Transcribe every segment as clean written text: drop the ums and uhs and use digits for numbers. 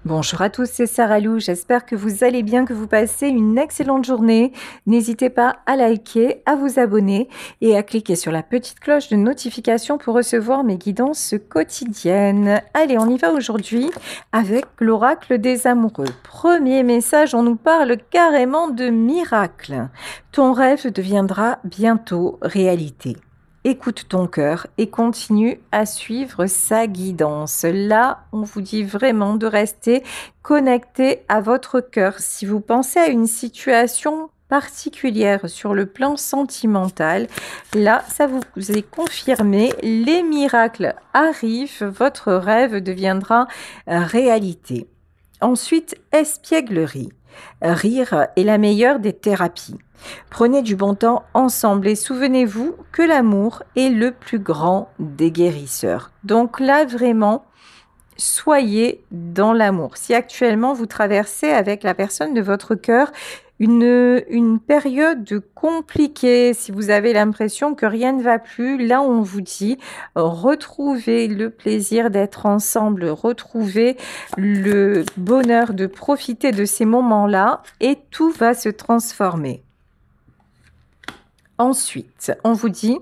Bonjour à tous, c'est Sarah Lou. J'espère que vous allez bien, que vous passez une excellente journée. N'hésitez pas à liker, à vous abonner et à cliquer sur la petite cloche de notification pour recevoir mes guidances quotidiennes. Allez, on y va aujourd'hui avec l'oracle des amoureux. Premier message, on nous parle carrément de miracle. Ton rêve deviendra bientôt réalité. Écoute ton cœur et continue à suivre sa guidance. Là, on vous dit vraiment de rester connecté à votre cœur. Si vous pensez à une situation particulière sur le plan sentimental, là, ça vous est confirmé, les miracles arrivent, votre rêve deviendra réalité. Ensuite, espièglerie. Rire est la meilleure des thérapies. Prenez du bon temps ensemble et souvenez-vous que l'amour est le plus grand des guérisseurs. Donc là, vraiment, soyez dans l'amour. Si actuellement vous traversez avec la personne de votre cœur une période compliquée, si vous avez l'impression que rien ne va plus, là on vous dit retrouvez le plaisir d'être ensemble, retrouvez le bonheur de profiter de ces moments-là et tout va se transformer. Ensuite, on vous dit,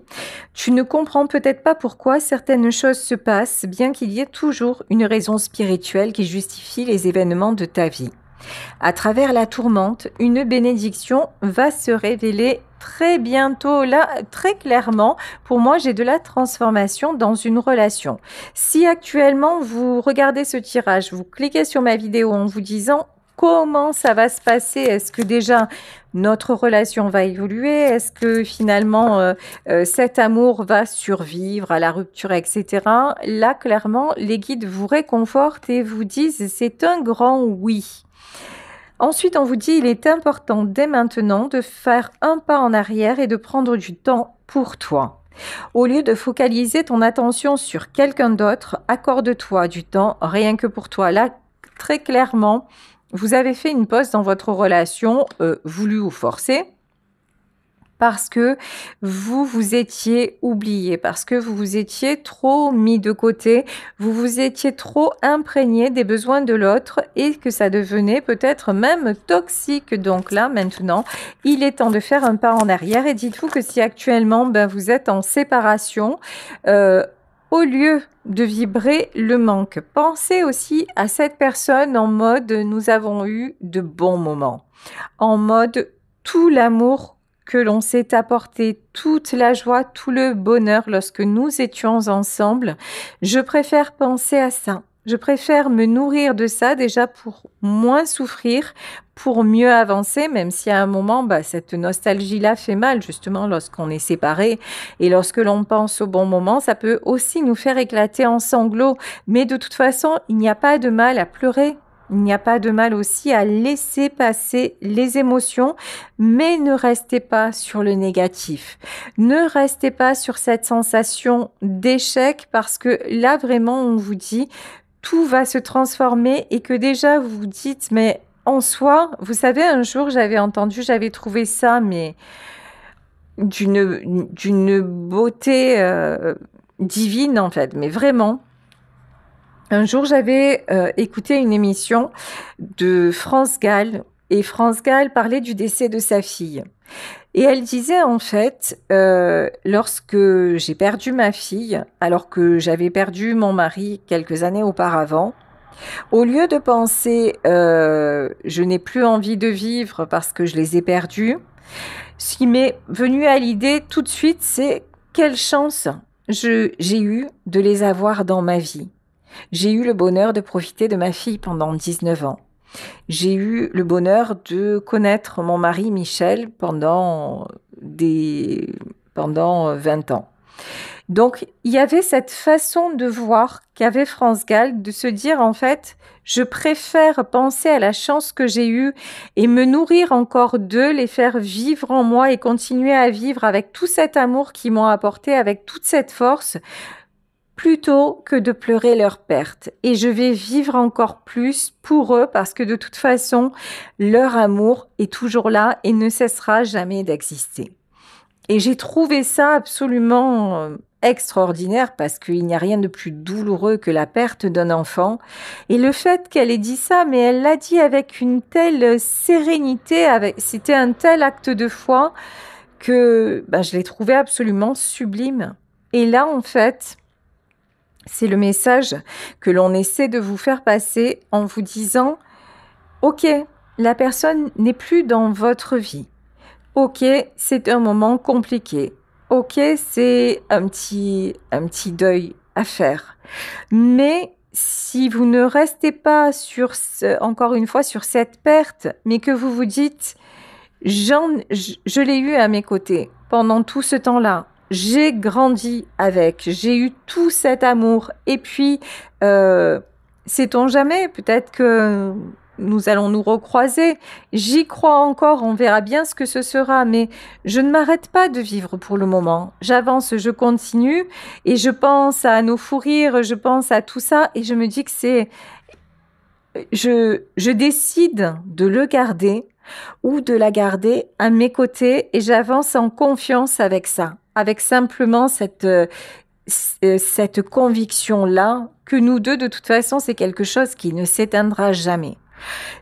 tu ne comprends peut-être pas pourquoi certaines choses se passent, bien qu'il y ait toujours une raison spirituelle qui justifie les événements de ta vie. À travers la tourmente, une bénédiction va se révéler très bientôt. Là, très clairement, pour moi, j'ai de la transformation dans une relation. Si actuellement, vous regardez ce tirage, vous cliquez sur ma vidéo en vous disant comment ça va se passer, est-ce que déjà notre relation va évoluer, est-ce que finalement cet amour va survivre à la rupture, etc. Là, clairement, les guides vous réconfortent et vous disent c'est un grand oui. Ensuite, on vous dit il est important dès maintenant de faire un pas en arrière et de prendre du temps pour toi. Au lieu de focaliser ton attention sur quelqu'un d'autre, accorde-toi du temps rien que pour toi. Là, très clairement, vous avez fait une pause dans votre relation, voulue ou forcée, parce que vous vous étiez oublié, parce que vous vous étiez trop mis de côté, vous vous étiez trop imprégné des besoins de l'autre et que ça devenait peut-être même toxique. Donc là, maintenant, il est temps de faire un pas en arrière et dites-vous que si actuellement vous êtes en séparation, au lieu de vibrer le manque, pensez aussi à cette personne en mode nous avons eu de bons moments, en mode tout l'amour que l'on s'est apporté, toute la joie, tout le bonheur lorsque nous étions ensemble. Je préfère penser à ça. Je préfère me nourrir de ça déjà pour moins souffrir, pour mieux avancer, même si à un moment, cette nostalgie-là fait mal, justement, lorsqu'on est séparés. Et lorsque l'on pense au bon moment, ça peut aussi nous faire éclater en sanglots. Mais de toute façon, il n'y a pas de mal à pleurer. Il n'y a pas de mal aussi à laisser passer les émotions, mais ne restez pas sur le négatif. Ne restez pas sur cette sensation d'échec parce que là, vraiment, on vous dit tout va se transformer et que déjà vous vous dites, mais en soi, vous savez, un jour, j'avais trouvé ça, mais d'une beauté divine, en fait, mais vraiment. Un jour, j'avais écouté une émission de France Gall et France Gall parlait du décès de sa fille. Et elle disait en fait, lorsque j'ai perdu ma fille, alors que j'avais perdu mon mari quelques années auparavant, au lieu de penser je n'ai plus envie de vivre parce que je les ai perdus, ce qui m'est venu à l'idée tout de suite, c'est quelle chance j'ai eu de les avoir dans ma vie. J'ai eu le bonheur de profiter de ma fille pendant 19 ans. J'ai eu le bonheur de connaître mon mari Michel pendant 20 ans. Donc, il y avait cette façon de voir qu'avait France Gall, de se dire en fait, je préfère penser à la chance que j'ai eue et me nourrir encore d'eux, les faire vivre en moi et continuer à vivre avec tout cet amour qu'ils m'ont apporté, avec toute cette force, plutôt que de pleurer leur perte. Et je vais vivre encore plus pour eux parce que de toute façon, leur amour est toujours là et ne cessera jamais d'exister. Et j'ai trouvé ça absolument extraordinaire parce qu'il n'y a rien de plus douloureux que la perte d'un enfant. Et le fait qu'elle ait dit ça, mais elle l'a dit avec une telle sérénité, c'était un tel acte de foi que je l'ai trouvé absolument sublime. Et là, en fait, c'est le message que l'on essaie de vous faire passer en vous disant « Ok, la personne n'est plus dans votre vie. Ok, c'est un moment compliqué. Ok, c'est un petit deuil à faire. Mais si vous ne restez pas encore une fois sur cette perte, mais que vous vous dites « je l'ai eu à mes côtés pendant tout ce temps-là. J'ai grandi avec, j'ai eu tout cet amour. Et puis, sait-on jamais, peut-être que nous allons nous recroiser. J'y crois encore, on verra bien ce que ce sera. Mais je ne m'arrête pas de vivre pour le moment. J'avance, je continue et je pense à nos fous rires, je pense à tout ça et je me dis que je décide de le garder ou de la garder à mes côtés et j'avance en confiance avec ça, avec simplement cette conviction-là que nous deux, de toute façon, c'est quelque chose qui ne s'éteindra jamais.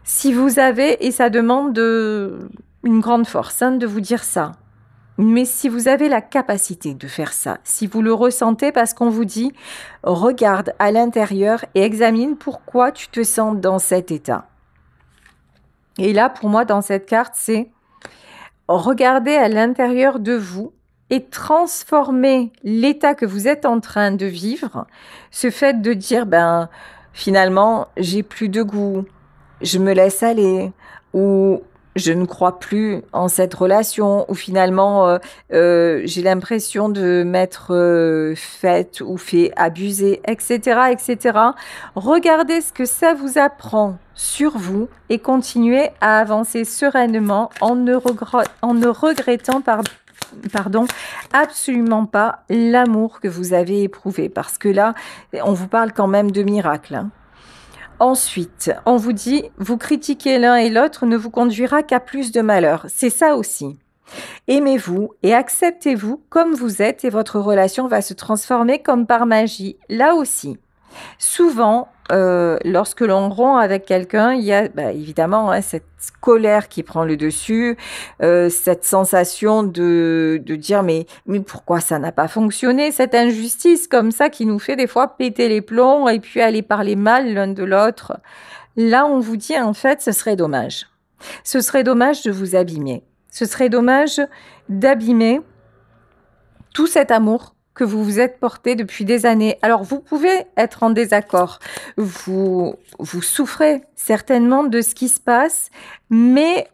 Si vous avez, et ça demande une grande force de vous dire ça, mais si vous avez la capacité de faire ça, si vous le ressentez parce qu'on vous dit, regarde à l'intérieur et examine pourquoi tu te sens dans cet état. Et là, pour moi, dans cette carte, c'est regarder à l'intérieur de vous et transformer l'état que vous êtes en train de vivre, ce fait de dire, finalement, j'ai plus de goût, je me laisse aller, ou je ne crois plus en cette relation, ou finalement, j'ai l'impression de m'être faite ou fait abuser, etc., etc. Regardez ce que ça vous apprend sur vous et continuez à avancer sereinement en ne regrettant absolument pas l'amour que vous avez éprouvé. Parce que là, on vous parle quand même de miracle. Ensuite, on vous dit, vous critiquer l'un et l'autre ne vous conduira qu'à plus de malheur. C'est ça aussi. Aimez-vous et acceptez-vous comme vous êtes et votre relation va se transformer comme par magie. Là aussi. Souvent, lorsque l'on rompt avec quelqu'un, il y a évidemment cette colère qui prend le dessus, cette sensation de dire mais pourquoi ça n'a pas fonctionné, cette injustice comme ça qui nous fait des fois péter les plombs et puis aller parler mal l'un de l'autre. Là, on vous dit en fait, ce serait dommage. Ce serait dommage de vous abîmer. Ce serait dommage d'abîmer tout cet amour que vous vous êtes porté depuis des années. Alors, vous pouvez être en désaccord. Vous souffrez certainement de ce qui se passe, mais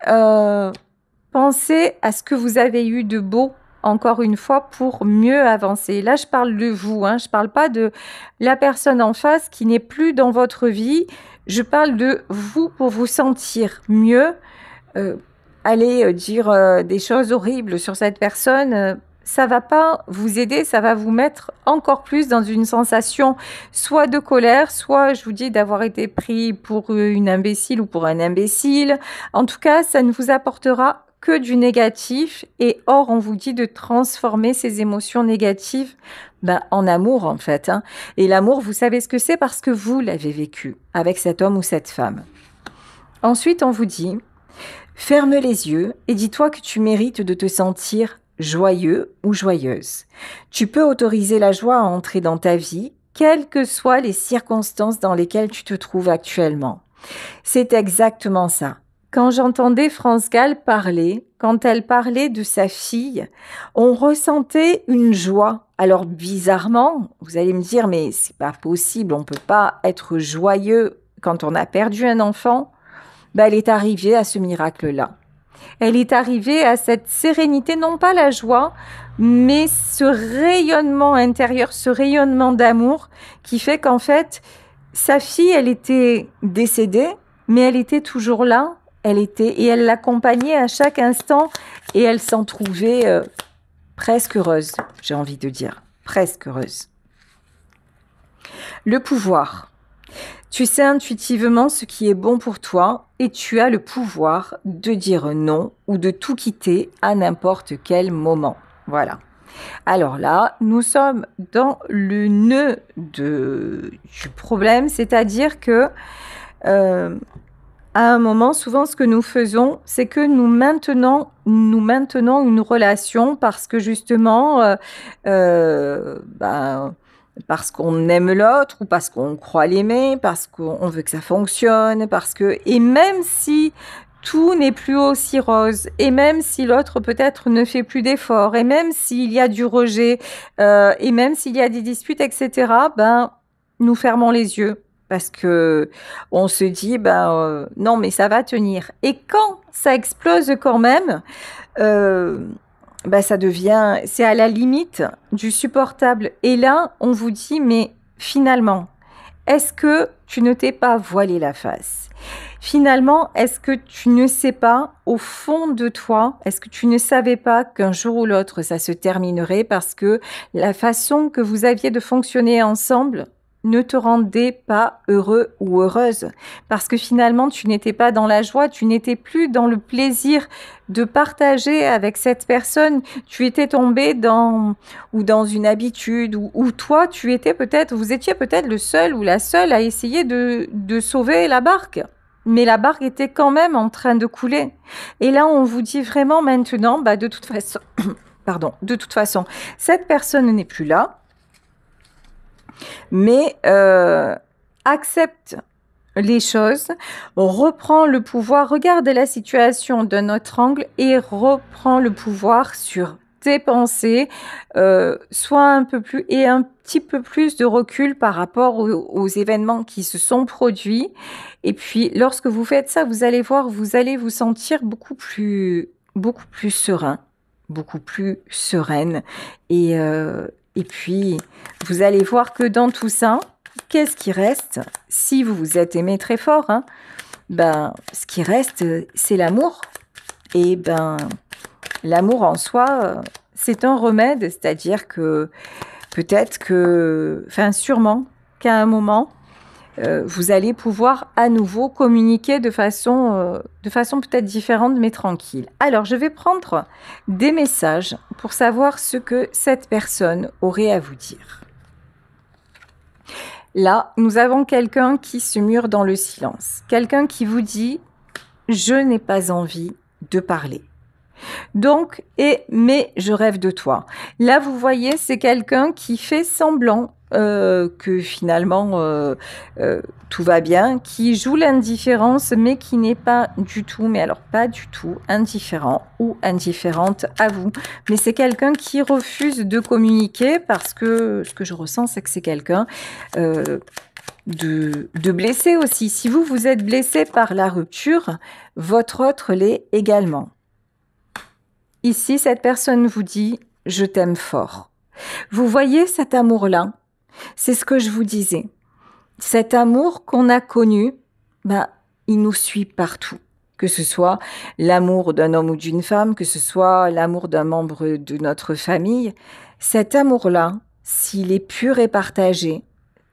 pensez à ce que vous avez eu de beau, encore une fois, pour mieux avancer. Là, je parle de vous, je parle pas de la personne en face qui n'est plus dans votre vie. Je parle de vous pour vous sentir mieux. Allez dire des choses horribles sur cette personne, ça va pas vous aider, ça va vous mettre encore plus dans une sensation soit de colère, soit, je vous dis, d'avoir été pris pour une imbécile ou pour un imbécile. En tout cas, ça ne vous apportera que du négatif. Et or, on vous dit de transformer ces émotions négatives en amour, en fait. Et l'amour, vous savez ce que c'est parce que vous l'avez vécu avec cet homme ou cette femme. Ensuite, on vous dit, ferme les yeux et dis-toi que tu mérites de te sentir joyeux ou joyeuse. Tu peux autoriser la joie à entrer dans ta vie, quelles que soient les circonstances dans lesquelles tu te trouves actuellement. C'est exactement ça. Quand j'entendais France Gall parler, quand elle parlait de sa fille, on ressentait une joie. Alors bizarrement, vous allez me dire, mais c'est pas possible, on peut pas être joyeux quand on a perdu un enfant. Elle est arrivée à ce miracle-là. Elle est arrivée à cette sérénité, non pas la joie, mais ce rayonnement intérieur, ce rayonnement d'amour qui fait qu'en fait, sa fille, elle était décédée, mais elle était toujours là, et elle l'accompagnait à chaque instant et elle s'en trouvait presque heureuse, j'ai envie de dire, presque heureuse. Le pouvoir. Tu sais intuitivement ce qui est bon pour toi et tu as le pouvoir de dire non ou de tout quitter à n'importe quel moment. Voilà. Alors là, nous sommes dans le nœud du problème, c'est-à-dire que à un moment, souvent, ce que nous faisons, c'est que nous maintenons une relation parce que justement, parce qu'on aime l'autre ou parce qu'on croit l'aimer, parce qu'on veut que ça fonctionne, parce que et même si tout n'est plus aussi rose, et même si l'autre peut-être ne fait plus d'efforts, et même s'il y a du rejet, et même s'il y a des disputes, etc., ben, nous fermons les yeux parce que on se dit, ben, non, mais ça va tenir. Et quand ça explose quand même, ben, ça devient, c'est à la limite du supportable. Et là, on vous dit, mais finalement, est-ce que tu ne t'es pas voilé la face? Finalement, est-ce que tu ne sais pas, au fond de toi, est-ce que tu ne savais pas qu'un jour ou l'autre, ça se terminerait parce que la façon que vous aviez de fonctionner ensemble ne te rendait pas heureux ou heureuse? Parce que finalement, tu n'étais pas dans la joie, tu n'étais plus dans le plaisir de partager avec cette personne. Tu étais tombé dans une habitude ou toi, vous étiez peut-être le seul ou la seule à essayer de sauver la barque. Mais la barque était quand même en train de couler. Et là, on vous dit vraiment maintenant, bah, de toute façon, pardon, de toute façon, cette personne n'est plus là, mais accepte les choses, reprend le pouvoir, regarde la situation d'un autre angle et reprend le pouvoir sur tes pensées, soit un petit peu plus de recul par rapport aux événements qui se sont produits. Et puis, lorsque vous faites ça, vous allez voir, vous allez vous sentir beaucoup plus serein, beaucoup plus sereine. Et puis, vous allez voir que dans tout ça, qu'est-ce qui reste? Si vous vous êtes aimé très fort, hein, ben, ce qui reste, c'est l'amour. Et ben, l'amour en soi, c'est un remède, c'est-à-dire que peut-être que, enfin sûrement qu'à un moment, vous allez pouvoir à nouveau communiquer de façon peut-être différente, mais tranquille. Alors, je vais prendre des messages pour savoir ce que cette personne aurait à vous dire. Là, nous avons quelqu'un qui se mure dans le silence. Quelqu'un qui vous dit « Je n'ai pas envie de parler ». Donc, mais je rêve de toi. Là, vous voyez, c'est quelqu'un qui fait semblant que finalement tout va bien, qui joue l'indifférence, mais qui n'est pas du tout, mais alors pas du tout indifférent ou indifférente à vous. Mais c'est quelqu'un qui refuse de communiquer parce que ce que je ressens, c'est que c'est quelqu'un de blessé aussi. Si vous êtes blessé par la rupture, votre autre l'est également. Ici, cette personne vous dit « Je t'aime fort ». Vous voyez cet amour-là? C'est ce que je vous disais. Cet amour qu'on a connu, ben, il nous suit partout. Que ce soit l'amour d'un homme ou d'une femme, que ce soit l'amour d'un membre de notre famille. Cet amour-là, s'il est pur et partagé,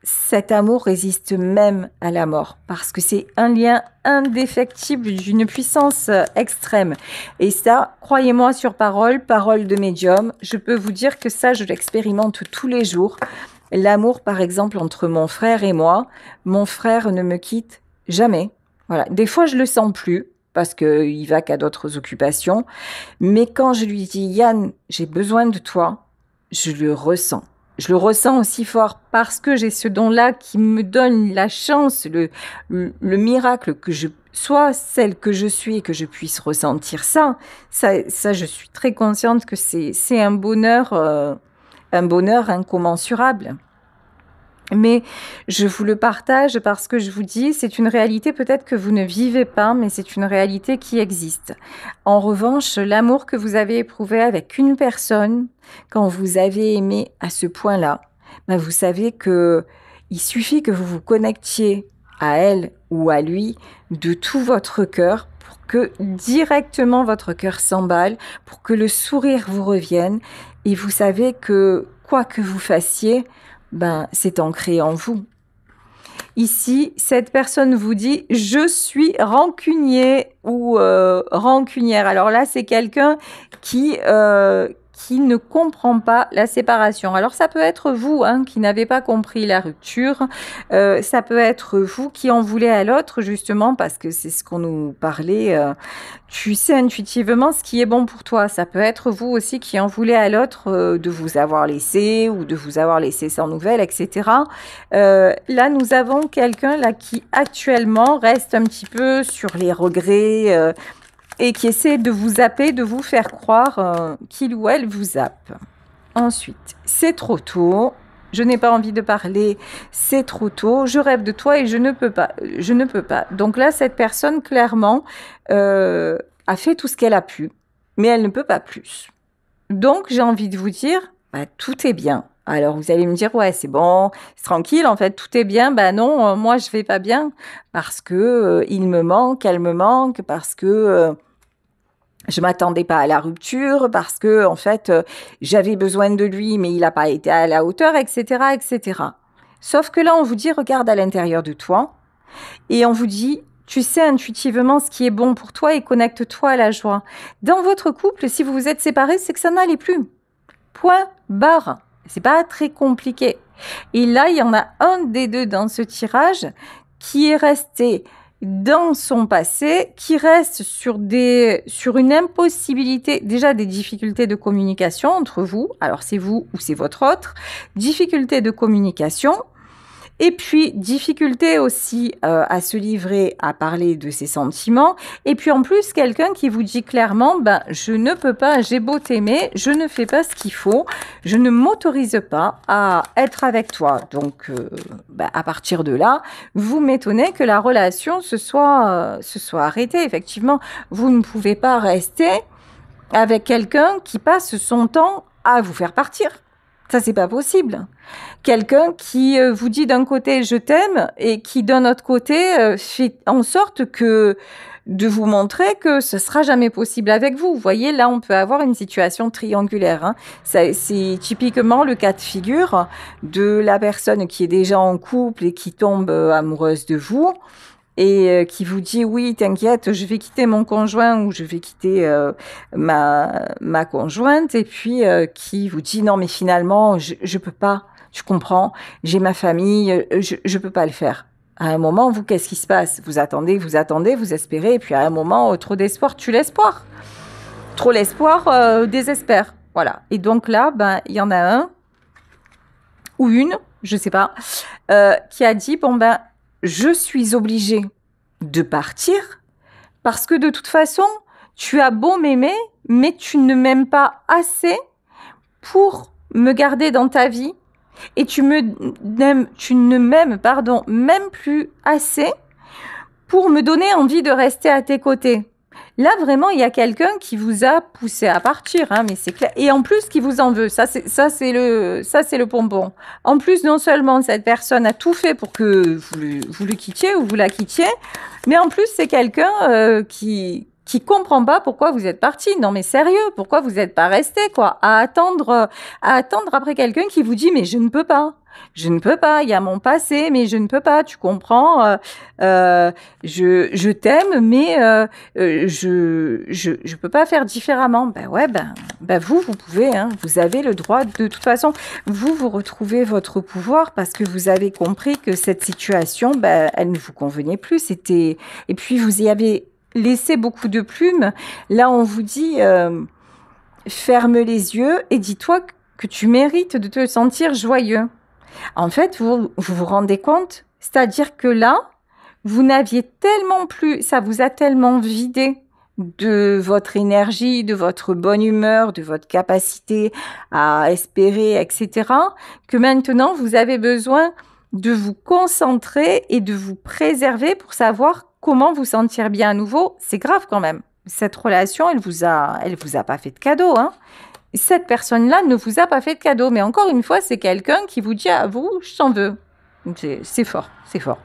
cet amour résiste même à la mort parce que c'est un lien indéfectible d'une puissance extrême. Et ça, croyez-moi sur parole, parole de médium, je peux vous dire que ça, je l'expérimente tous les jours. L'amour, par exemple, entre mon frère et moi, mon frère ne me quitte jamais. Voilà. Des fois, je le sens plus parce qu'il va qu'à d'autres occupations. Mais quand je lui dis, Yann, j'ai besoin de toi, je le ressens. Je le ressens aussi fort parce que j'ai ce don-là qui me donne la chance, le miracle que je sois celle que je suis et que je puisse ressentir ça, je suis très consciente que c'est un bonheur incommensurable. Mais je vous le partage parce que je vous dis, c'est une réalité peut-être que vous ne vivez pas, mais c'est une réalité qui existe. En revanche, l'amour que vous avez éprouvé avec une personne, quand vous avez aimé à ce point-là, ben vous savez que il suffit que vous vous connectiez à elle ou à lui de tout votre cœur pour que directement votre cœur s'emballe, pour que le sourire vous revienne. Et vous savez que quoi que vous fassiez, ben, c'est ancré en vous. Ici, cette personne vous dit « je suis rancunier » ou rancunière. Alors là, c'est quelqu'un qui qui ne comprend pas la séparation. Alors ça peut être vous hein, qui n'avez pas compris la rupture, ça peut être vous qui en voulez à l'autre justement parce que c'est ce qu'on nous parlait, tu sais intuitivement ce qui est bon pour toi. Ça peut être vous aussi qui en voulez à l'autre de vous avoir laissé ou de vous avoir laissé sans nouvelles, etc. Là nous avons quelqu'un là qui actuellement reste un petit peu sur les regrets, et qui essaie de vous zapper, de vous faire croire qu'il ou elle vous zappe. Ensuite, c'est trop tôt, je n'ai pas envie de parler, c'est trop tôt, je rêve de toi et je ne peux pas, je ne peux pas. Donc là, cette personne, clairement, a fait tout ce qu'elle a pu, mais elle ne peut pas plus. Donc, j'ai envie de vous dire, bah, tout est bien. Alors, vous allez me dire, ouais, c'est bon, c'est tranquille, en fait, tout est bien. Ben non, moi, je vais pas bien parce que il me manque, elle me manque, parce que je m'attendais pas à la rupture, parce que, en fait, j'avais besoin de lui, mais il n'a pas été à la hauteur, etc., etc. Sauf que là, on vous dit, regarde à l'intérieur de toi et on vous dit, tu sais intuitivement ce qui est bon pour toi et connecte-toi à la joie. Dans votre couple, si vous vous êtes séparés, c'est que ça n'allait plus. Point barre. C'est pas très compliqué. Et là, il y en a un des deux dans ce tirage qui est resté dans son passé, qui reste sur une impossibilité, déjà des difficultés de communication entre vous. Alors, c'est vous ou c'est votre autre. Difficultés de communication. Et puis, difficulté aussi à se livrer, à parler de ses sentiments. Et puis, en plus, quelqu'un qui vous dit clairement, ben, je ne peux pas, j'ai beau t'aimer, je ne fais pas ce qu'il faut, je ne m'autorise pas à être avec toi. Donc, ben, à partir de là, vous m'étonnez que la relation se soit arrêtée. Effectivement, vous ne pouvez pas rester avec quelqu'un qui passe son temps à vous faire partir. Ça, c'est pas possible. Quelqu'un qui vous dit d'un côté je t'aime et qui d'un autre côté fait en sorte que de vous montrer que ce sera jamais possible avec vous. Vous voyez, là, on peut avoir une situation triangulaire. Hein. C'est typiquement le cas de figure de la personne qui est déjà en couple et qui tombe amoureuse de vous et qui vous dit oui, t'inquiète, je vais quitter mon conjoint ou je vais quitter ma conjointe, et puis qui vous dit non mais finalement je peux pas, tu comprends, j'ai ma famille, je peux pas le faire. À un moment, vous, qu'est-ce qui se passe? Vous attendez, vous espérez, et puis à un moment, trop d'espoir tue l'espoir. Trop l'espoir désespère. Voilà. Et donc là, ben il y en a un ou une, je sais pas, qui a dit bon ben je suis obligée de partir parce que de toute façon, tu as beau m'aimer, mais tu ne m'aimes pas assez pour me garder dans ta vie et tu ne m'aimes, même plus assez pour me donner envie de rester à tes côtés. Là, vraiment, il y a quelqu'un qui vous a poussé à partir, hein, mais c'est clair. Et en plus, qui vous en veut. Ça, c'est le bonbon. En plus, non seulement cette personne a tout fait pour que vous le quittiez ou vous la quittiez, mais en plus, c'est quelqu'un qui comprend pas pourquoi vous êtes parti. Non, mais sérieux, pourquoi vous n'êtes pas resté, quoi, à attendre après quelqu'un qui vous dit, mais je ne peux pas. Je ne peux pas, il y a mon passé, mais je ne peux pas, tu comprends, je t'aime, mais je peux pas faire différemment. Ben ouais, ben vous pouvez, hein, vous avez le droit, de toute façon, vous retrouvez votre pouvoir parce que vous avez compris que cette situation, ben, elle ne vous convenait plus, et puis vous y avez laissé beaucoup de plumes. Là, on vous dit, ferme les yeux et dis-toi que tu mérites de te sentir joyeux. En fait, vous vous rendez compte? C'est-à-dire que là, vous n'aviez tellement plus, ça vous a tellement vidé de votre énergie, de votre bonne humeur, de votre capacité à espérer, etc., que maintenant, vous avez besoin de vous concentrer et de vous préserver pour savoir comment vous sentir bien à nouveau. C'est grave quand même. Cette relation, elle vous a pas fait de cadeau, hein. Cette personne-là ne vous a pas fait de cadeau. Mais encore une fois, c'est quelqu'un qui vous dit à vous, je t'en veux. C'est fort, c'est fort.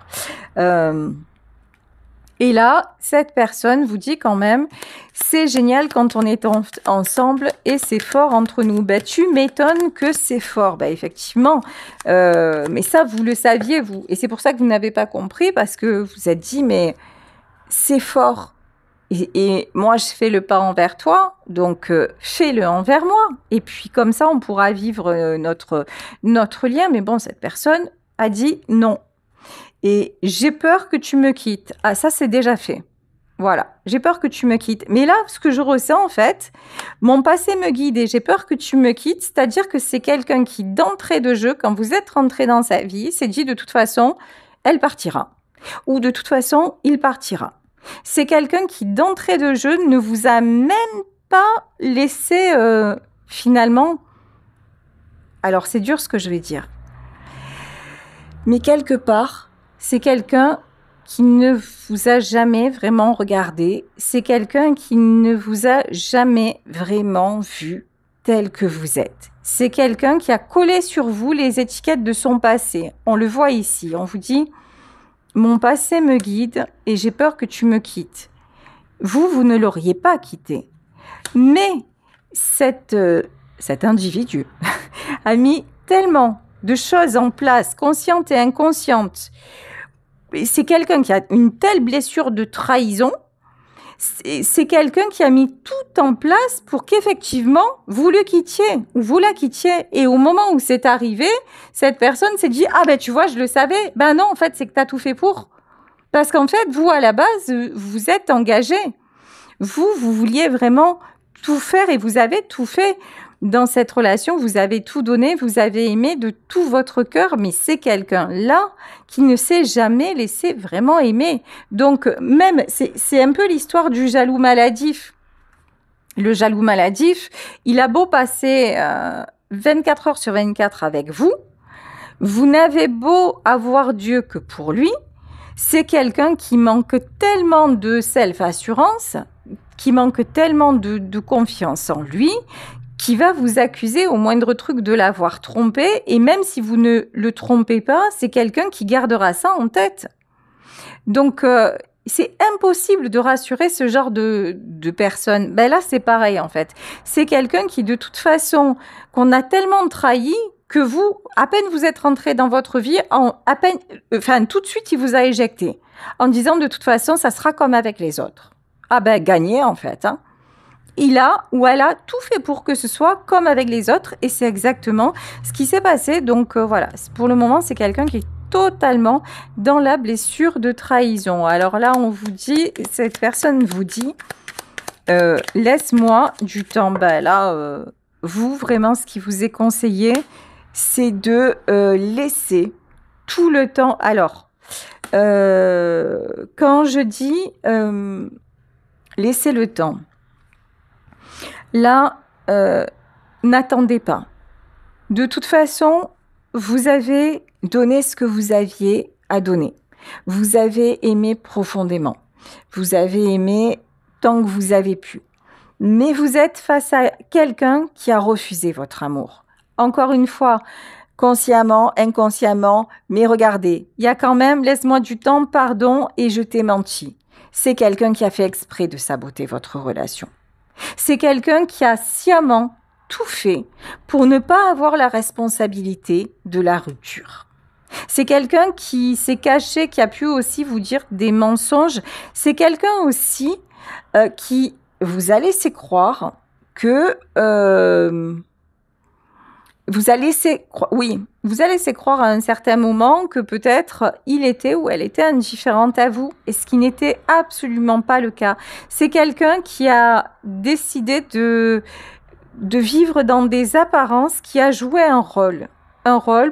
Et là, cette personne vous dit quand même, c'est génial quand on est ensemble et c'est fort entre nous. Ben, tu m'étonnes que c'est fort. Ben, effectivement, mais ça, vous le saviez, vous. Et c'est pour ça que vous n'avez pas compris, parce que vous vous êtes dit, mais c'est fort. Et moi, je fais le pas envers toi, donc fais-le envers moi. Et puis comme ça, on pourra vivre notre lien. Mais bon, cette personne a dit non. Et j'ai peur que tu me quittes. Ah, ça, c'est déjà fait. Voilà, j'ai peur que tu me quittes. Mais là, ce que je ressens, en fait, mon passé me guide et j'ai peur que tu me quittes. C'est-à-dire que c'est quelqu'un qui, d'entrée de jeu, quand vous êtes rentré dans sa vie, s'est dit de toute façon, elle partira. Ou de toute façon, il partira. C'est quelqu'un qui, d'entrée de jeu, ne vous a même pas laissé, finalement... Alors, c'est dur ce que je vais dire. Mais quelque part, c'est quelqu'un qui ne vous a jamais vraiment regardé. C'est quelqu'un qui ne vous a jamais vraiment vu tel que vous êtes. C'est quelqu'un qui a collé sur vous les étiquettes de son passé. On le voit ici. On vous dit... Mon passé me guide et j'ai peur que tu me quittes. Vous ne l'auriez pas quitté. Mais cet individu a mis tellement de choses en place, conscientes et inconscientes. C'est quelqu'un qui a une telle blessure de trahison. C'est quelqu'un qui a mis tout en place pour qu'effectivement, vous le quittiez ou vous la quittiez. Et au moment où c'est arrivé, cette personne s'est dit « Ah ben tu vois, je le savais. » Ben non, en fait, c'est que tu as tout fait pour. Parce qu'en fait, vous, à la base, vous êtes engagé. Vous vouliez vraiment tout faire et vous avez tout fait dans cette relation. Vous avez tout donné, vous avez aimé de tout votre cœur. Mais c'est quelqu'un-là qui ne s'est jamais laissé vraiment aimer. Donc, même, c'est un peu l'histoire du jaloux maladif. Le jaloux maladif, il a beau passer 24 heures sur 24 avec vous. Vous n'avez beau avoir Dieu que pour lui. C'est quelqu'un qui manque tellement de self-assurance, qui manque tellement de confiance en lui, qui va vous accuser au moindre truc de l'avoir trompé. Et même si vous ne le trompez pas, c'est quelqu'un qui gardera ça en tête. Donc, c'est impossible de rassurer ce genre de personnes. Ben là, c'est pareil en fait. C'est quelqu'un qui, de toute façon, qu'on a tellement trahi, que vous, à peine vous êtes rentré dans votre vie, tout de suite, il vous a éjecté. En disant, de toute façon, ça sera comme avec les autres. Ah ben, gagné, en fait. Hein. Il a ou elle a tout fait pour que ce soit comme avec les autres. Et c'est exactement ce qui s'est passé. Donc, voilà. Pour le moment, c'est quelqu'un qui est totalement dans la blessure de trahison. Alors là, on vous dit, cette personne vous dit, laisse-moi du temps. Ben là, vous, vraiment, ce qui vous est conseillé, c'est de laisser tout le temps. Alors, quand je dis laisser le temps, là, n'attendez pas. De toute façon, vous avez donné ce que vous aviez à donner. Vous avez aimé profondément. Vous avez aimé tant que vous avez pu. Mais vous êtes face à quelqu'un qui a refusé votre amour. Encore une fois, consciemment, inconsciemment, mais regardez, il y a quand même, laisse-moi du temps, pardon, et je t'ai menti. C'est quelqu'un qui a fait exprès de saboter votre relation. C'est quelqu'un qui a sciemment tout fait pour ne pas avoir la responsabilité de la rupture. C'est quelqu'un qui s'est caché, qui a pu aussi vous dire des mensonges. C'est quelqu'un aussi qui vous a laissé croire que... vous a laissé croire à un certain moment que peut-être il était ou elle était indifférente à vous, et ce qui n'était absolument pas le cas. C'est quelqu'un qui a décidé de vivre dans des apparences, qui a joué un rôle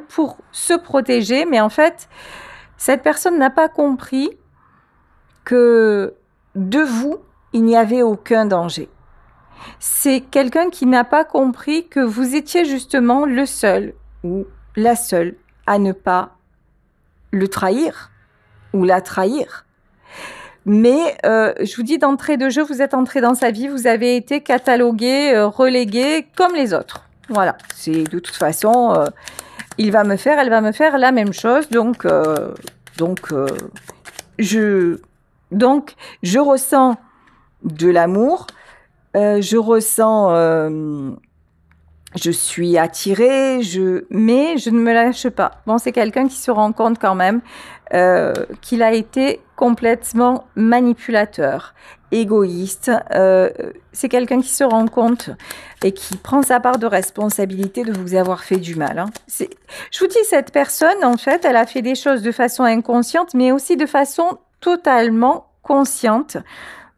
pour se protéger, mais en fait, cette personne n'a pas compris que de vous, il n'y avait aucun danger. C'est quelqu'un qui n'a pas compris que vous étiez justement le seul ou la seule à ne pas le trahir ou la trahir. Mais je vous dis d'entrée de jeu, vous êtes entré dans sa vie, vous avez été catalogué, relégué comme les autres. Voilà, c'est de toute façon, elle va me faire la même chose. Donc, je ressens de l'amour. Je ressens je suis attirée, mais je ne me lâche pas. Bon, c'est quelqu'un qui se rend compte quand même qu'il a été complètement manipulateur, égoïste. C'est quelqu'un qui se rend compte et qui prend sa part de responsabilité de vous avoir fait du mal. Hein. Je vous dis, cette personne, en fait, elle a fait des choses de façon inconsciente, mais aussi de façon totalement consciente,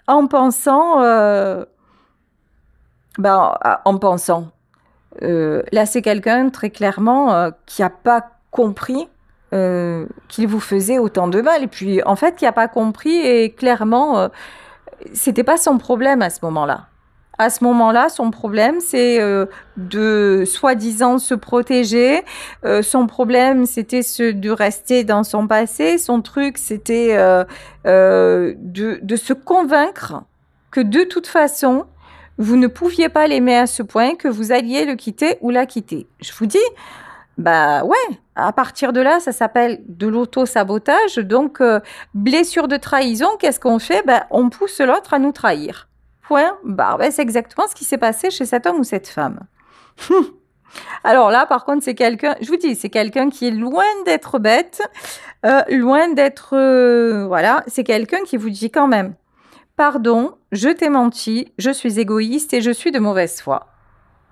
en pensant... en pensant. Là, c'est quelqu'un très clairement qui n'a pas compris qu'il vous faisait autant de mal. Et puis, en fait, qui n'a pas compris et clairement, c'était pas son problème à ce moment-là. À ce moment-là, son problème, c'est de soi-disant se protéger. Son problème, c'était de rester dans son passé. Son truc, c'était de se convaincre que de toute façon, vous ne pouviez pas l'aimer à ce point, que vous alliez le quitter ou la quitter. Je vous dis, bah ouais, à partir de là, ça s'appelle de l'auto-sabotage. Donc, blessure de trahison, qu'est-ce qu'on fait? Bah, on pousse l'autre à nous trahir. Point barre. Bah, c'est exactement ce qui s'est passé chez cet homme ou cette femme. Alors là, par contre, c'est quelqu'un, je vous dis, c'est quelqu'un qui est loin d'être bête, loin d'être... voilà, c'est quelqu'un qui vous dit quand même, pardon, je t'ai menti, je suis égoïste et je suis de mauvaise foi.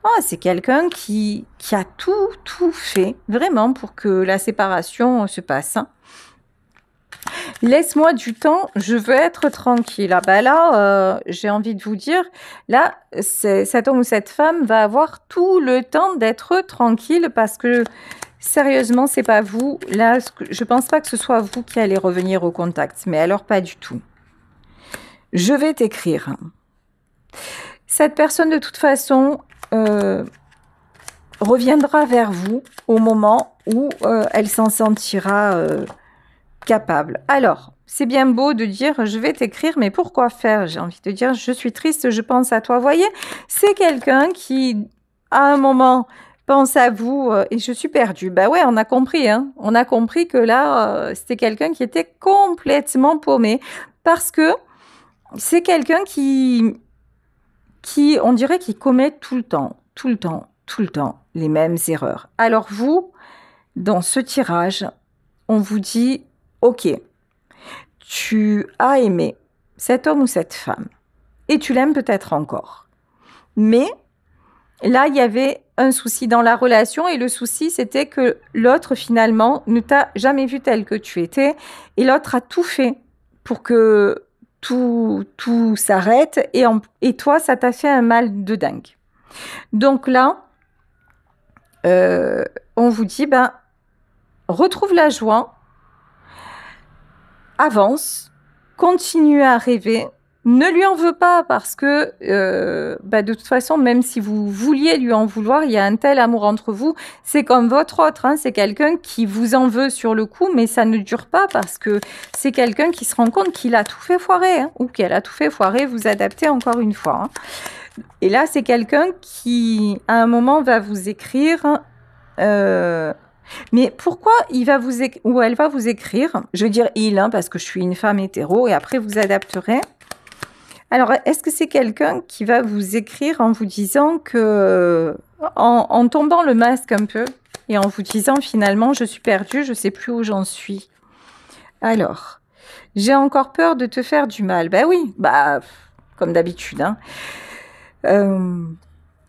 Oh, c'est quelqu'un qui a tout fait, vraiment, pour que la séparation se passe. Hein. Laisse-moi du temps, je veux être tranquille. Ah ben là, j'ai envie de vous dire, là, cet homme ou cette femme va avoir tout le temps d'être tranquille parce que, sérieusement, c'est pas vous. Là, je pense pas que ce soit vous qui allez revenir au contact, mais alors pas du tout. Je vais t'écrire. Cette personne, de toute façon, reviendra vers vous au moment où elle s'en sentira capable. Alors, c'est bien beau de dire je vais t'écrire, mais pourquoi faire? J'ai envie de dire je suis triste, je pense à toi. Vous voyez, c'est quelqu'un qui, à un moment, pense à vous et je suis perdue. Bah ouais, on a compris, hein. On a compris que là, c'était quelqu'un qui était complètement paumé parce que c'est quelqu'un qui, on dirait qu'il commet tout le temps les mêmes erreurs. Alors vous, dans ce tirage, on vous dit, ok, tu as aimé cet homme ou cette femme, et tu l'aimes peut-être encore. Mais là, il y avait un souci dans la relation, et le souci, c'était que l'autre, finalement, ne t'a jamais vu tel que tu étais, et l'autre a tout fait pour que tout s'arrête, et toi, ça t'a fait un mal de dingue. Donc là, on vous dit, ben, retrouve la joie, avance, continue à rêver, ne lui en veux pas parce que de toute façon, même si vous vouliez lui en vouloir, il y a un tel amour entre vous, c'est comme votre autre, hein, c'est quelqu'un qui vous en veut sur le coup, mais ça ne dure pas parce que c'est quelqu'un qui se rend compte qu'il a tout fait foirer, hein, ou qu'elle a tout fait foirer, vous adaptez encore une fois. Hein. Et là, c'est quelqu'un qui, à un moment, va vous écrire... mais pourquoi il va vous ou elle va vous écrire? Je veux dire il, hein, parce que je suis une femme hétéro, et après vous adapterez. Alors, est-ce que c'est quelqu'un qui va vous écrire en vous disant que... En tombant le masque un peu, et en vous disant finalement, je suis perdue, je ne sais plus où j'en suis. Alors, j'ai encore peur de te faire du mal. Ben oui, comme d'habitude, hein.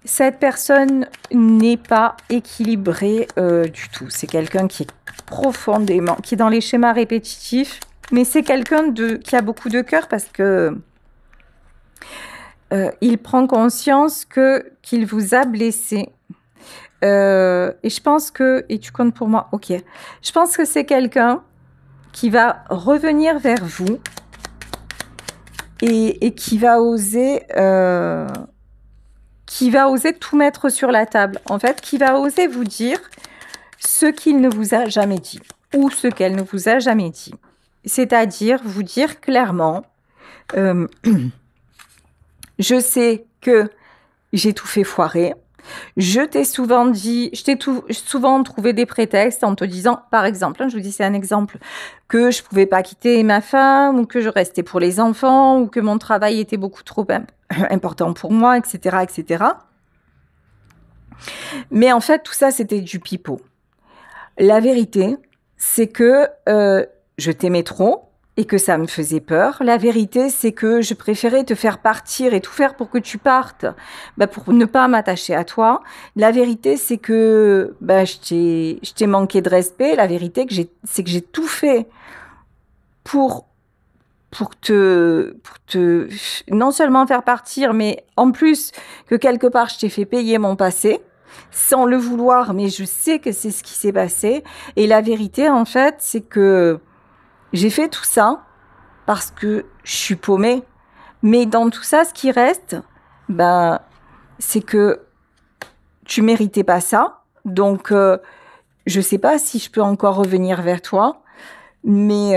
Cette personne n'est pas équilibrée du tout. C'est quelqu'un qui est profondément, qui est dans les schémas répétitifs, mais c'est quelqu'un qui a beaucoup de cœur parce que il prend conscience qu'il vous a blessé. Et je pense que, et tu comptes pour moi, ok. Je pense que c'est quelqu'un qui va revenir vers vous et qui va oser... tout mettre sur la table, en fait, qui va oser vous dire ce qu'il ne vous a jamais dit ou ce qu'elle ne vous a jamais dit. C'est-à-dire vous dire clairement, je sais que j'ai tout fait foirer, je t'ai souvent dit, souvent trouvé des prétextes en te disant, par exemple, hein, je vous dis c'est un exemple, que je pouvais pas quitter ma femme ou que je restais pour les enfants ou que mon travail était beaucoup trop important pour moi, etc., etc. Mais en fait, tout ça, c'était du pipeau. La vérité, c'est que je t'aimais trop et que ça me faisait peur. La vérité, c'est que je préférais te faire partir et tout faire pour que tu partes, pour ne pas m'attacher à toi. La vérité, c'est que je t'ai manqué de respect. La vérité, c'est que j'ai tout fait pour te non seulement faire partir, mais en plus que quelque part, je t'ai fait payer mon passé. Sans le vouloir, mais je sais que c'est ce qui s'est passé. Et la vérité, en fait, c'est que j'ai fait tout ça parce que je suis paumée. Mais dans tout ça, ce qui reste, c'est que tu méritais pas ça. Donc, je sais pas si je peux encore revenir vers toi, mais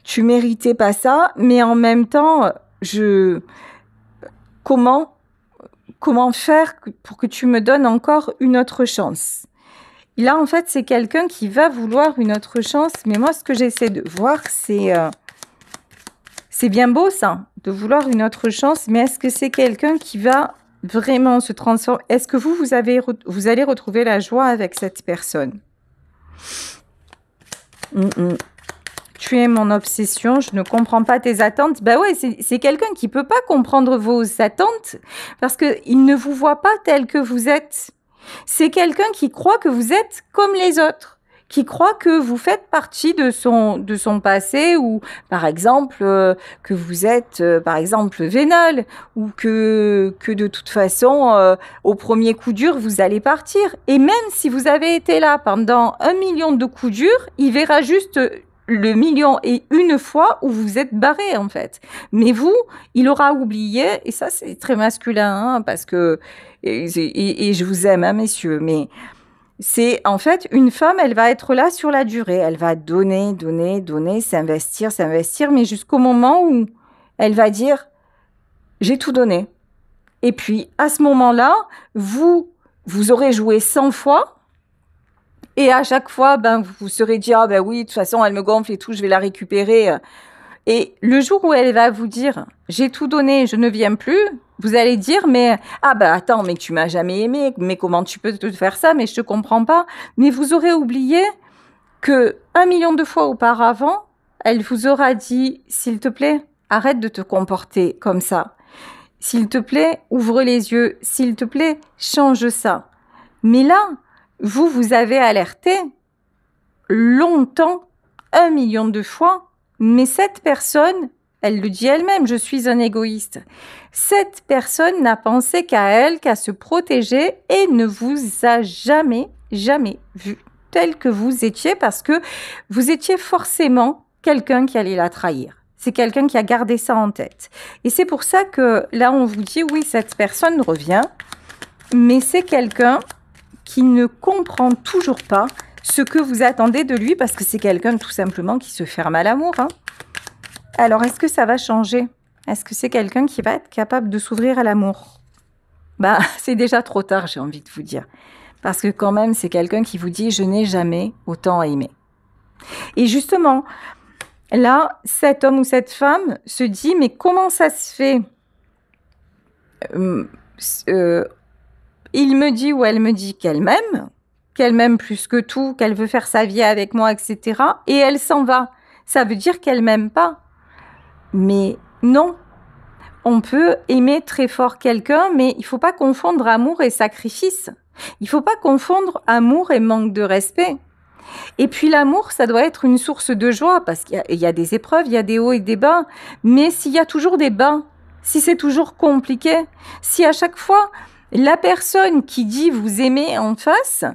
tu méritais pas ça. Mais en même temps, comment faire pour que tu me donnes encore une autre chance? Là, en fait, c'est quelqu'un qui va vouloir une autre chance. Mais moi, ce que j'essaie de voir, c'est bien beau, ça, de vouloir une autre chance. Mais est-ce que c'est quelqu'un qui va vraiment se transformer? Est-ce que vous allez retrouver la joie avec cette personne? Tu es mon obsession, je ne comprends pas tes attentes. Ouais, c'est quelqu'un qui peut pas comprendre vos attentes parce qu'il ne vous voit pas tel que vous êtes. C'est quelqu'un qui croit que vous êtes comme les autres, qui croit que vous faites partie de son passé ou, par exemple, que vous êtes, par exemple, vénal ou que de toute façon, au premier coup dur, vous allez partir. Et même si vous avez été là pendant 1 million de coups durs, il verra juste le million et une fois où vous êtes barré, en fait. Mais vous, il aura oublié, et ça, c'est très masculin, hein, parce que, et je vous aime, hein, messieurs, mais c'est, en fait, une femme, elle va être là sur la durée. Elle va donner, donner, donner, s'investir, mais jusqu'au moment où elle va dire, j'ai tout donné. Et puis, à ce moment-là, vous aurez joué 100 fois, et à chaque fois, vous vous serez dit, ah oui, de toute façon, elle me gonfle et tout, je vais la récupérer. Et le jour où elle va vous dire, j'ai tout donné, je ne viens plus, vous allez dire, mais, attends, mais tu m'as jamais aimé, mais comment tu peux te faire ça, mais je te comprends pas. Mais vous aurez oublié que 1 million de fois auparavant, elle vous aura dit, s'il te plaît, arrête de te comporter comme ça. S'il te plaît, ouvre les yeux. S'il te plaît, change ça. Mais là, vous avez alerté longtemps, 1 million de fois, mais cette personne, elle le dit elle-même, je suis un égoïste. Cette personne n'a pensé qu'à elle, qu'à se protéger et ne vous a jamais, jamais vu tel que vous étiez parce que vous étiez forcément quelqu'un qui allait la trahir. C'est quelqu'un qui a gardé ça en tête. Et c'est pour ça que là, on vous dit, oui, cette personne revient, mais c'est quelqu'un qui ne comprend toujours pas ce que vous attendez de lui parce que c'est quelqu'un tout simplement qui se ferme à l'amour. Hein. Alors, est-ce que ça va changer? Est-ce que c'est quelqu'un qui va être capable de s'ouvrir à l'amour? C'est déjà trop tard, j'ai envie de vous dire. Parce que quand même, c'est quelqu'un qui vous dit « je n'ai jamais autant aimé ». Et justement, là, cet homme ou cette femme se dit « mais comment ça se fait ?» Il me dit ou elle me dit qu'elle m'aime plus que tout, qu'elle veut faire sa vie avec moi, etc. Et elle s'en va. Ça veut dire qu'elle m'aime pas. Mais non. On peut aimer très fort quelqu'un, mais il faut pas confondre amour et sacrifice. Il faut pas confondre amour et manque de respect. Et puis l'amour, ça doit être une source de joie, parce qu'il y a des épreuves, il y a des hauts et des bas. Mais s'il y a toujours des bas, si c'est toujours compliqué, si à chaque fois, la personne qui dit vous aimer en face,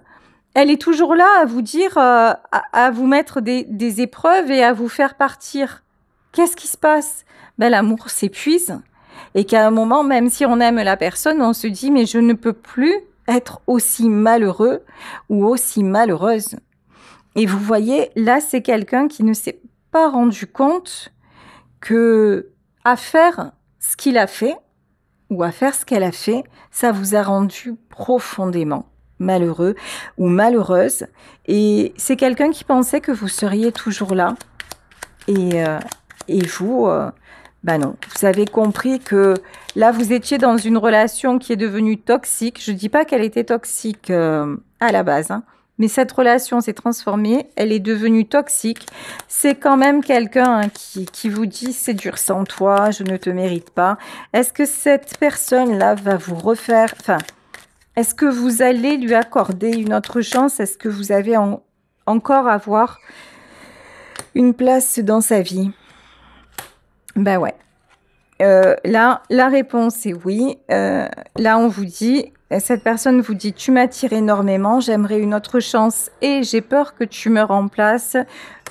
elle est toujours là à vous dire, à vous mettre des épreuves et à vous faire partir. Qu'est-ce qui se passe? L'amour s'épuise et qu'à un moment, même si on aime la personne, on se dit mais je ne peux plus être aussi malheureux ou aussi malheureuse. Et vous voyez, là, c'est quelqu'un qui ne s'est pas rendu compte que à faire ce qu'il a fait ou à faire ce qu'elle a fait, ça vous a rendu profondément malheureux ou malheureuse. Et c'est quelqu'un qui pensait que vous seriez toujours là. Et vous, Ben non, vous avez compris que là, vous étiez dans une relation qui est devenue toxique. Je ne dis pas qu'elle était toxique à la base, hein, mais cette relation s'est transformée, elle est devenue toxique. C'est quand même quelqu'un qui vous dit « c'est dur sans toi, je ne te mérite pas ». Est-ce que cette personne-là va vous refaire... Enfin, est-ce que vous allez lui accorder une autre chance? Est-ce que vous avez encore à avoir une place dans sa vie? Ben ouais. Là, la réponse est oui. Là, on vous dit, cette personne vous dit, tu m'attires énormément, j'aimerais une autre chance et j'ai peur que tu me remplaces.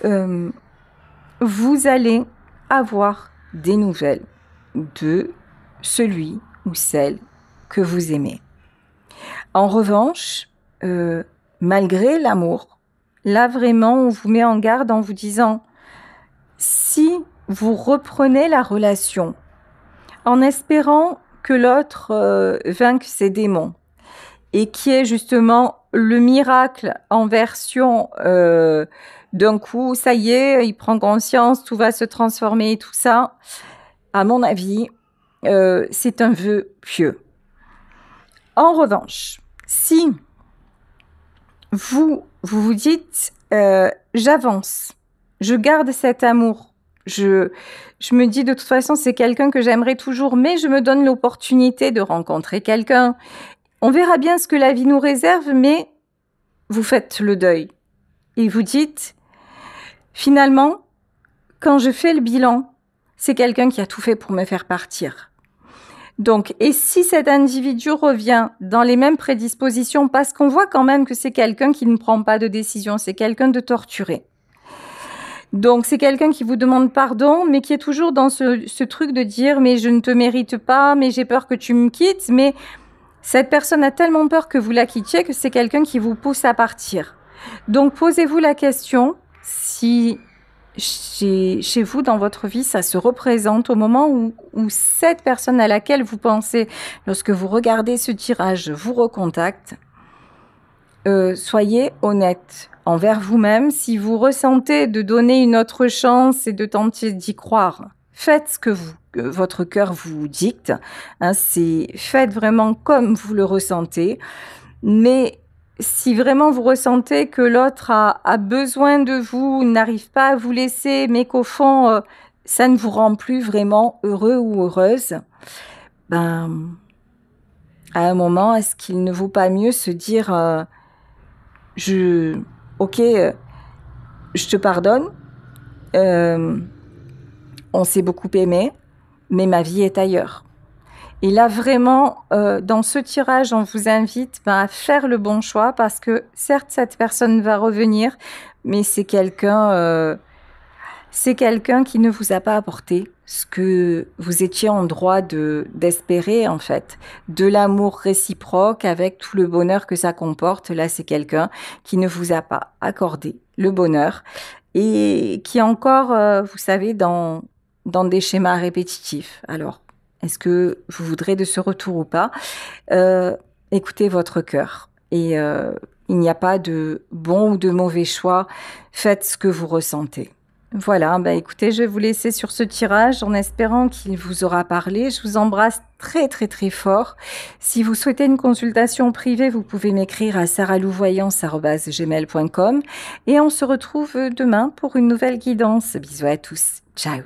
Vous allez avoir des nouvelles de celui ou celle que vous aimez. En revanche, malgré l'amour, là vraiment, on vous met en garde en vous disant, si vous reprenez la relation en espérant que l'autre vainque ses démons et qui est justement le miracle en version d'un coup, ça y est, il prend conscience, tout va se transformer et tout ça, à mon avis, c'est un vœu pieux. En revanche, si vous dites j'avance, je garde cet amour, je me dis de toute façon c'est quelqu'un que j'aimerais toujours, mais je me donne l'opportunité de rencontrer quelqu'un. On verra bien ce que la vie nous réserve, mais vous faites le deuil. Et vous dites, finalement, quand je fais le bilan, c'est quelqu'un qui a tout fait pour me faire partir. Donc, et si cet individu revient dans les mêmes prédispositions, parce qu'on voit quand même que c'est quelqu'un qui ne prend pas de décision, c'est quelqu'un de torturé. Donc, c'est quelqu'un qui vous demande pardon, mais qui est toujours dans ce truc de dire « mais je ne te mérite pas, mais j'ai peur que tu me quittes », mais cette personne a tellement peur que vous la quittiez que c'est quelqu'un qui vous pousse à partir. Donc, posez-vous la question si chez vous, dans votre vie, ça se représente au moment où cette personne à laquelle vous pensez, lorsque vous regardez ce tirage, vous recontacte. Soyez honnête envers vous-même. Si vous ressentez de donner une autre chance et de tenter d'y croire, faites ce que votre cœur vous dicte. Hein, faites vraiment comme vous le ressentez. Mais si vraiment vous ressentez que l'autre a besoin de vous, n'arrive pas à vous laisser, mais qu'au fond, ça ne vous rend plus vraiment heureux ou heureuse, ben, à un moment, est-ce qu'il ne vaut pas mieux se dire ok, je te pardonne, on s'est beaucoup aimé, mais ma vie est ailleurs. Et là, vraiment, dans ce tirage, on vous invite à faire le bon choix parce que certes, cette personne va revenir, mais c'est quelqu'un qui ne vous a pas apporté ce que vous étiez en droit d'espérer, en fait. De l'amour réciproque avec tout le bonheur que ça comporte. Là, c'est quelqu'un qui ne vous a pas accordé le bonheur et qui est encore, vous savez, dans des schémas répétitifs. Alors, est-ce que vous voudrez de ce retour ou pas? Écoutez votre cœur. Et il n'y a pas de bon ou de mauvais choix. Faites ce que vous ressentez. Voilà, écoutez, je vais vous laisser sur ce tirage en espérant qu'il vous aura parlé. Je vous embrasse très très très fort. Si vous souhaitez une consultation privée, vous pouvez m'écrire à saralouvoyance@gmail.com et on se retrouve demain pour une nouvelle guidance. Bisous à tous. Ciao.